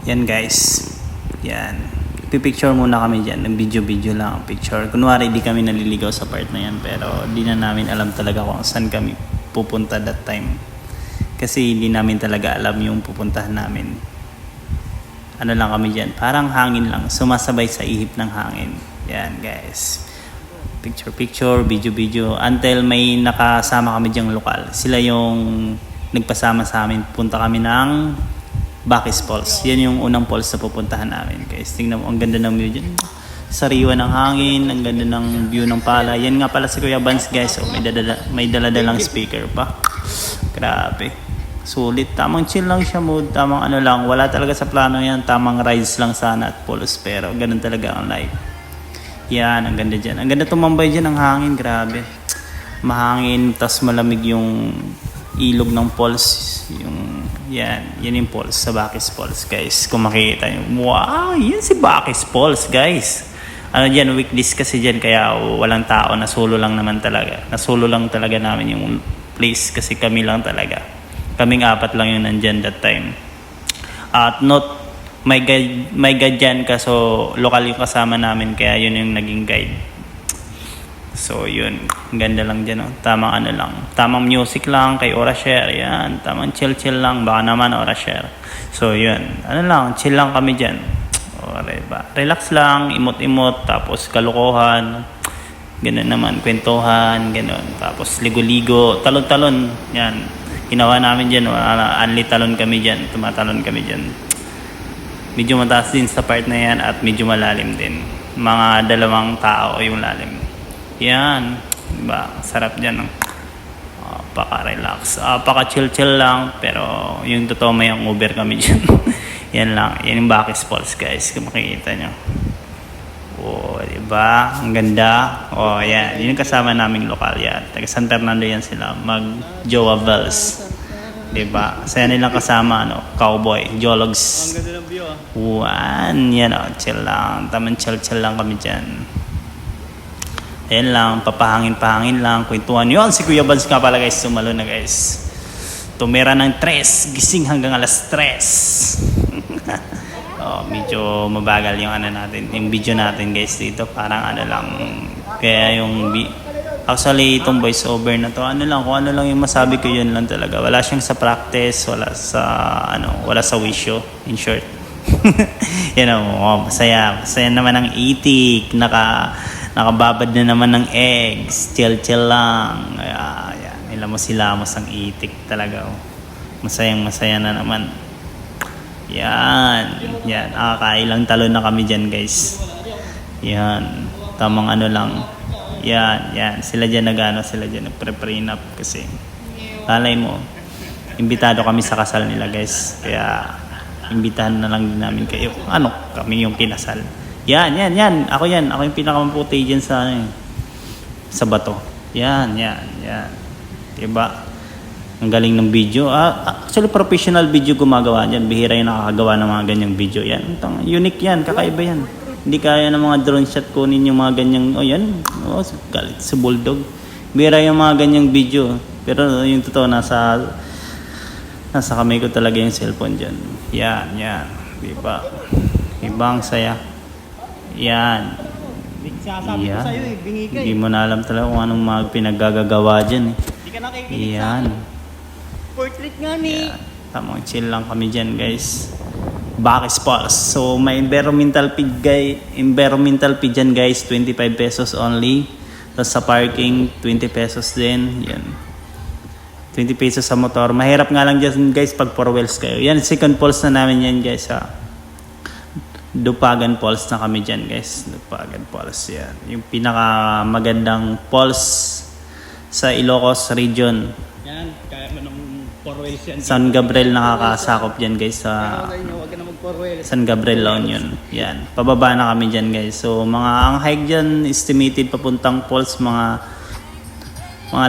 Yan guys. Yan. Pipicture muna kami dyan. Video lang ang picture. Kunwari di kami naliligaw sa part na yan. Pero di na namin alam talaga kung saan kami pupunta that time. Kasi hindi namin talaga alam yung pupuntahan namin. Ano lang kami dyan. Parang hangin lang. Sumasabay sa ihip ng hangin. Yan guys. Picture, video. Until may nakasama kami dyang lokal. Sila yung nagpasama sa amin. Punta kami ng Bacchus Falls. Yan yung unang falls na pupuntahan namin. Guys, tingnan mo, ang ganda ng view dyan. Sariwa ng hangin, ang ganda ng view ng pala. Yan nga pala si Kuya Vance guys. Oh, may dala-dalang speaker pa. Grabe. Sulit. Tamang chill lang siya mood. Tamang ano lang. Wala talaga sa plano yan. Tamang rides lang sana at falls. Pero ganun talaga ang life. Yan, ang ganda dyan. Ang ganda tumambay dyan ng hangin. Grabe. Mahangin, tas malamig yung ilog ng falls. Yan yung falls sa Bacchus Falls guys. Kung makikita nyo, wow, yan si Bacchus Falls guys. Ano dyan, weekdays kasi dyan kaya walang tao, nasulo lang talaga namin yung place kasi kami lang talaga. Kaming 4 lang yung nandyan that time. At may guide dyan kaso lokal yung kasama namin kaya yun yung naging guide. So yun, ganda lang dyan, oh. Tamang ano lang, tamang music lang kay Aura Share, yan, tamang chill lang, baka naman Aura Share. So yun, ano lang, chill lang kami dyan. O, diba? Relax lang, imot-imot, tapos kalukuhan, ganun naman, kwentuhan, ganun. Tapos ligo-ligo, talon-talon, yan. Ginawa namin dyan, anli talon kami dyan, tumatalon kami dyan. Medyo mataas din sa part na yan at medyo malalim din. Mga 2 tao yung lalim. Yan, diba? Sarap dyan. Paka-relax. Paka-chill lang. Pero yung totoo may ang Uber kami dyan. Yan lang. Yan yung Bacchus Falls guys. Kung makikita nyo. Oh, diba? Ang ganda. Oh, yan. Yun yung kasama naming lokal yan. Taga San Fernando yan sila. Mag-Jowa Bells. Diba? Saya nilang kasama, cowboy, geologs. Ang ganda ng view, Yan, chill lang. Tamang chill lang kami dyan. Ayan lang, papahangin lang, kwentuhan. Yun, si Kuya Vance nga pala guys, sumalo na guys. Tumira ng 3, gising hanggang alas 3. Medyo mabagal yung yung video natin guys dito. Parang lang. Kaya actually itong voice over na to, kung ano lang yung masabi ko yun lang talaga. Wala siyang sa practice, wala sa wisyo, in short. Masaya naman ang itik, nakababad na naman ng eggs, chill lang. Yan, ilamos ang itik talaga. Masaya na naman. Yan, nakakailang talon na kami dyan guys. Yan, tamang lang. Yan, sila dyan nagpre-prenup kasi lalay mo, imbitado kami sa kasal nila guys. Kaya imbitahan na lang din namin kayo. Kami yung kinasal. Yan. Ako yung pinakamamputi dyan sa bato. Yan. Diba? Ang galing ng video. Actually, professional video gumagawa dyan. Bihira yung nakakagawa ng mga ganyang video. Yan. Unique yan. Kakaiba yan. Hindi kaya ng mga drone shot kunin yung mga ganyang, galit sa bulldog. Bihira yung mga ganyang video. Pero yung totoo, nasa kamay ko talaga yung cellphone dyan. Yan. Diba? Ibang saya. Yan. Sasabi ko sa'yo bingi ka Hindi mo na alam talaga kung anong mga pinaggagawa dyan. Hindi ka nakikinig Yan. Portrait nga ni. Tamang chill lang kami dyan guys. Bacchus Falls. So may environmental fee dyan guys. 25 pesos only. Tapos sa parking 20 pesos din. Yan. 20 pesos sa motor. Mahirap nga lang dyan guys pag 4 wheels kayo. Yan, second falls na namin yan guys. Dupagan Falls na kami dyan guys. Dupagan Falls yan. Yung pinakamagandang falls sa Ilocos region. Yan, kaya mo ng 4 wheels yan. San Gabriel nakakasakop dyan guys sa Huwag ka na mag 4 wheels. San Gabriel La Union. Yan. Pababa na kami dyan guys. So ang hike dyan estimated papuntang falls mga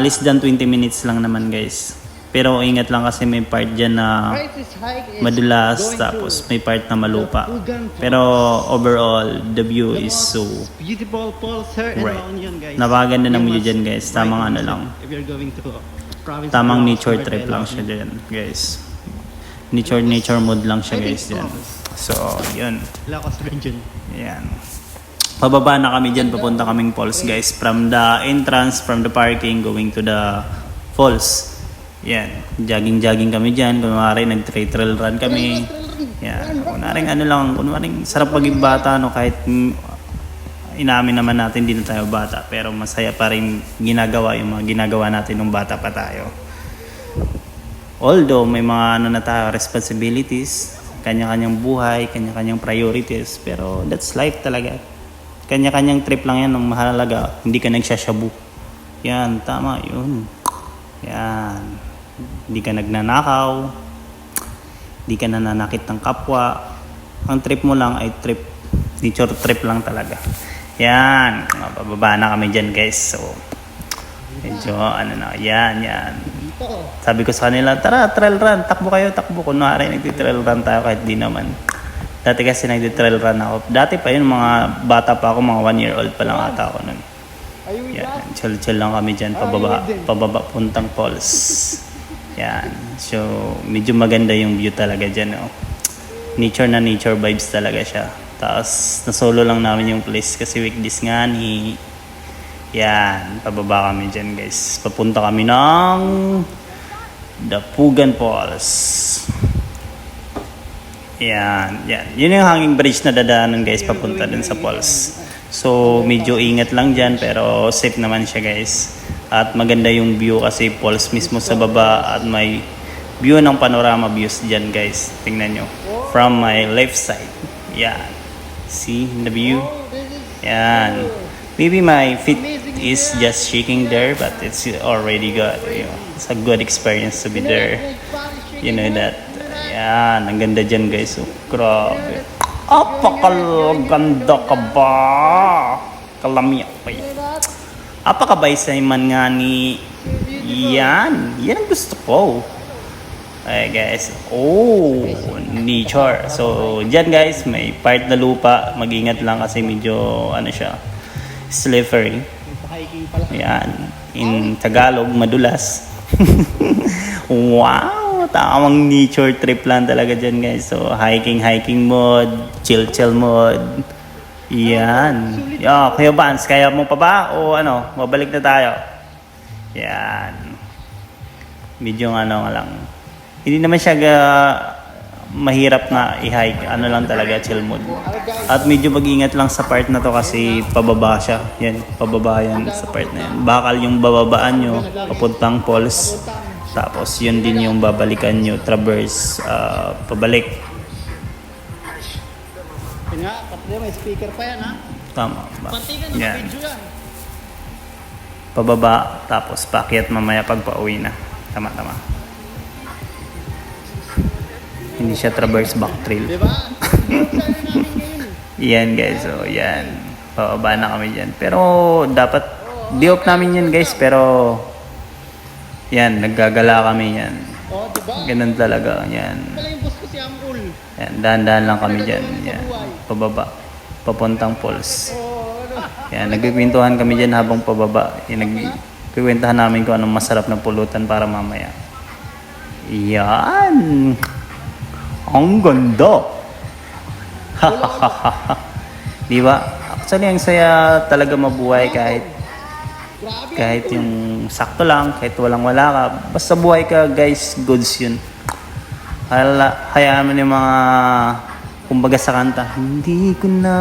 less than 20 minutes lang naman guys. Pero ingat lang kasi may part dyan na madulas tapos may part na malupa. Pero overall, the view is so beautiful falls here in La Union guys. Napakaganda ng view dyan guys. Tamang lang. If you're going to province Tamang nature trip lang siya dyan guys. nature mode lang siya guys yan. So, yun. Lakas Benjen. Yan. Pababa na kami dyan, papunta kaming falls guys. From the entrance, from the parking, going to the falls. Yan. Jogging kami dyan. Kunwari, nag-trail run kami. Yan. Kunwari, sarap maging bata, no? Kahit inamin naman natin, hindi na tayo bata. Pero masaya pa rin ginagawa yung mga ginagawa natin nung bata pa tayo. Although, may mga na tayo, responsibilities, kanya-kanyang buhay, kanya-kanyang priorities. Pero that's life talaga. Kanya-kanyang trip lang yan. Ang mahalaga, hindi ka nagsasyabu. Yan, tama, yun. Yan. Hindi ka nagnanakaw. Hindi ka nananakit ng kapwa. Ang trip mo lang ay nature trip lang talaga. Yan. Pababa na kami dyan guys. So, medyo yan. Sabi ko sa kanila, tara, trail run. Takbo kayo, takbo. Kunwari, nagtitrail run tayo kahit di naman. Dati kasi nagtitrail run ako. Dati pa yun, mga bata pa ako, mga 1 year old pa lang ata ako nun. Yan, chill lang kami dyan, pababa puntang falls. Yan, so medyo maganda yung view talaga dyan. Oh. Nature vibes talaga siya. Tapos nasolo lang namin yung place kasi weekdays nga ni. Yan, pababa kami dyan guys. Papunta kami ng Dapugan Falls. Yan. Yun yung hanging bridge na dadaanan guys papunta dun sa falls. So medyo ingat lang dyan pero safe naman siya guys. At maganda yung view kasi falls mismo sa baba at may view ng panorama views dyan guys. Tingnan nyo. From my left side. Yan. See the view? Yan. Maybe my feet is just shaking there but it's already good. You know, it's a good experience to be there. You know that. Yan. Ang ganda dyan guys. So, grabe. Apakaganda ka ba? Kalamiyak pa yan. Apakabay sa iman nga ni. Yan ang gusto ko. Okay guys. Oh, nature. So, dyan guys, may part na lupa. Mag-ingat lang kasi medyo, siya, slippery. Yan. In Tagalog, madulas. Wow! Tamang nature trip lang talaga dyan guys. So, hiking mode, chill mode. Yan. Kuya Vance, kaya mo pa ba? O mabalik na tayo? Yan. Medyo lang. Hindi naman siya mahirap na i-hike. Lang talaga, chill mode. At medyo mag-ingat lang sa part na to kasi pababa siya. Yan, pababa yan sa part na yan. Bakal yung bababaan nyo, papuntang falls. Tapos yun din yung babalikan nyo, traverse, pabalik. Nga, kapatid, may speaker pa yan ha? Tama ba? Pantigan, Yan. video yan. Pababa, tapos paakyat mamaya pag pauwi na. Tama. Hindi siya traverse back trail. Diba? Yan guys, so yan. Pababa na kami dyan. Pero dapat, di-off namin yan guys, pero yan, naggagala kami yan. Diba? Ganun talaga, yan. Wala yung boss ko si Amrul. Yan, dahan-dahan lang kami dyan. Yan, pababa, papuntang falls. Yan, nagkikwentuhan kami dyan habang pababa. Yan, nagkikwentahan namin kung anong masarap na pulutan para mamaya. Yan! Ang ganda! Di ba? Actually, ang saya talaga mabuhay kahit yung sakto lang, kahit walang-wala ka. Basta buhay ka, guys, goods yun. Hayaan mo yung mga, kumbaga sa kanta, hindi ko na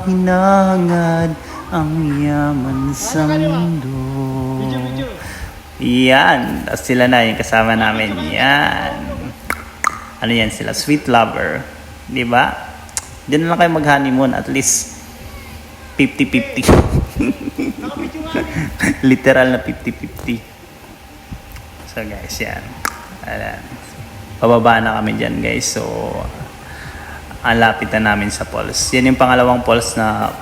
hinangad ang yaman sa mundo. Yan. Sila na yung kasama namin. Yan. Ano yan sila? Sweet lover. Di ba? Diyan lang kayo mag-honeymoon. At least 50-50. Literal na 50-50. So guys, yan. Ayan. Pababa na kami dyan guys. So, ang lapit na namin sa falls. Yan yung pangalawang falls na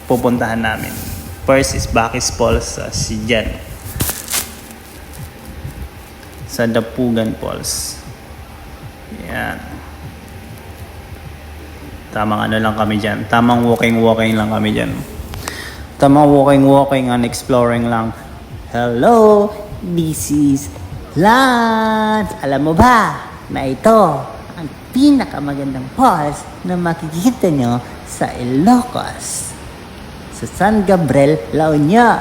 pupuntahan namin. First is Bacchus Falls. Si Jan. Sa Dapugan Falls. Yan. Tamang lang kami dyan. Tamang walking lang kami dyan. Tamang walking and exploring lang. Hello, this is Lance. Alam mo ba na ito pinakamagandang falls na makikita nyo sa Ilocos, sa San Gabriel, La Union.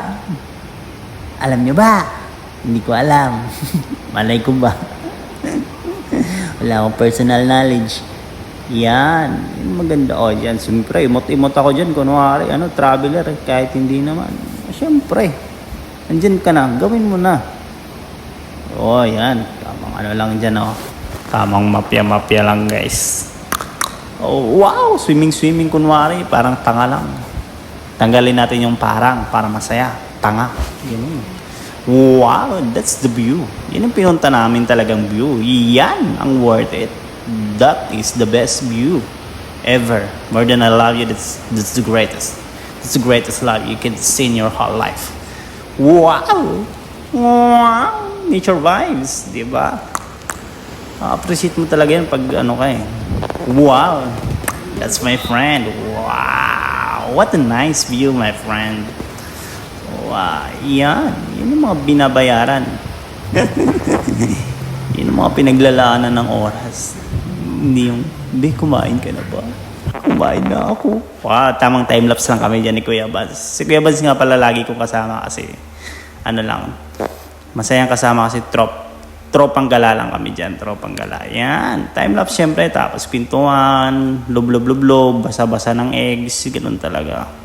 Alam nyo ba? Hindi ko alam. Malay ko ba? Wala akong personal knowledge. Yan. Yan maganda. O, yan. Siyempre, imot-imot ako dyan. Kunwari, traveler. Kahit hindi naman. Siyempre. Andyan ka na. Gawin mo na. O, yan. Tamang lang dyan, o. Tamang mapya-mapya lang, guys. Oh, wow! Swimming, kunwari. Parang tanga lang. Tanggalin natin yung parang para masaya. Tanga. Ganun. Wow, that's the view. Yan ang pinunta namin talagang view. Yan ang worth it. That is the best view ever. More than I love you, that's the greatest. That's the greatest love you can see in your whole life. Wow! Wow! Nature vibes, di ba? Appreciate mo talaga yan pag ka eh. Wow! That's my friend. Wow! What a nice view, my friend. Wow, yan. Yan yung mga binabayaran. Yan yung mga pinaglalaanan ng oras. Hindi yung, kumain ka na ba? Kumain na ako. Wow, tamang time-lapse lang kami dyan ni Kuya Baz. Si Kuya Baz nga pala lagi kong kasama kasi, masayang kasama kasi tropang gala lang kami dyan. Tropang gala. Yan, time-lapse syempre. Tapos pintuan, lob, basa-basa ng eggs. Ganun talaga.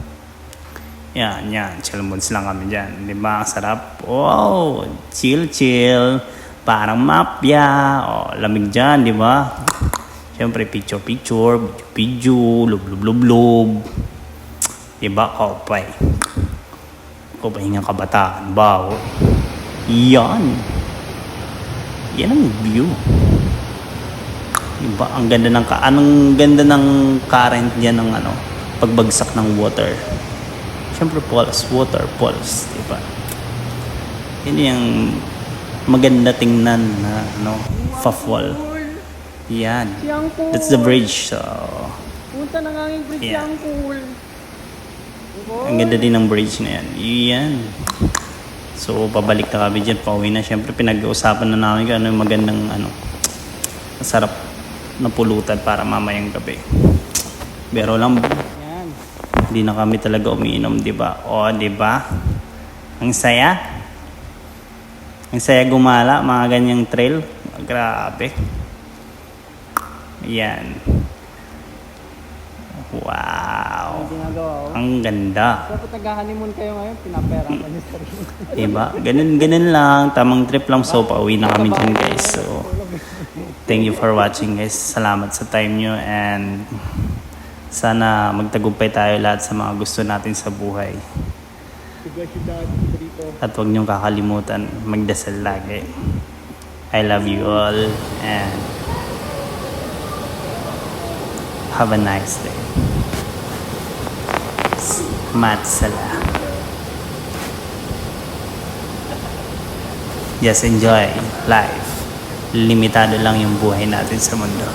Yan. Chill moods lang kami dyan. Di ba? Ang sarap. Wow! Chill. Parang mapya. O, lamig dyan, di ba? Siyempre, picture. Video. Lob. Di ba? Kopay. Hingang kabataan. Bao. Yan ang view. Di ba? Ang ganda ng current dyan ng pagbagsak ng water. Siyempre water falls, diba? Yun yung maganda tingnan na fa-fall. Yan. That's the bridge. So, Punta na nga yung bridge Yeah. yung pool. ang ganda din ng bridge na yan. Yan. So, pabalik na kami dyan. Pauwi na. Siyempre, pinag-uusapan na namin kung ano yung magandang masarap na pulutan para mamayang gabi. Pero lang, hindi na kami talaga umiinom, di ba? O, di ba? Ang saya. Ang saya gumala, mga ganyang trail. Grabe. Yan. Wow. Ang ganda. Dapat nag-honeymoon kayo ngayon, pinapera pa niyo sarili. Diba? Ganun lang. Tamang trip lang. So, pauwi na kami dyan, guys. So, thank you for watching, guys. Salamat sa time nyo and sana magtagumpay tayo lahat sa mga gusto natin sa buhay. At huwag niyong kakalimutan magdasal lagi. I love you all and have a nice day. Matsala. Just enjoy life. Limitado lang yung buhay natin sa mundo.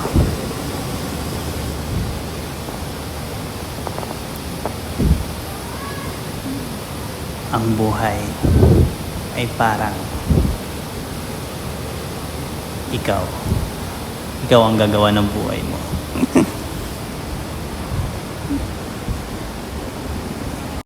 Ang buhay ay parang ikaw ang gagawa ng buhay mo.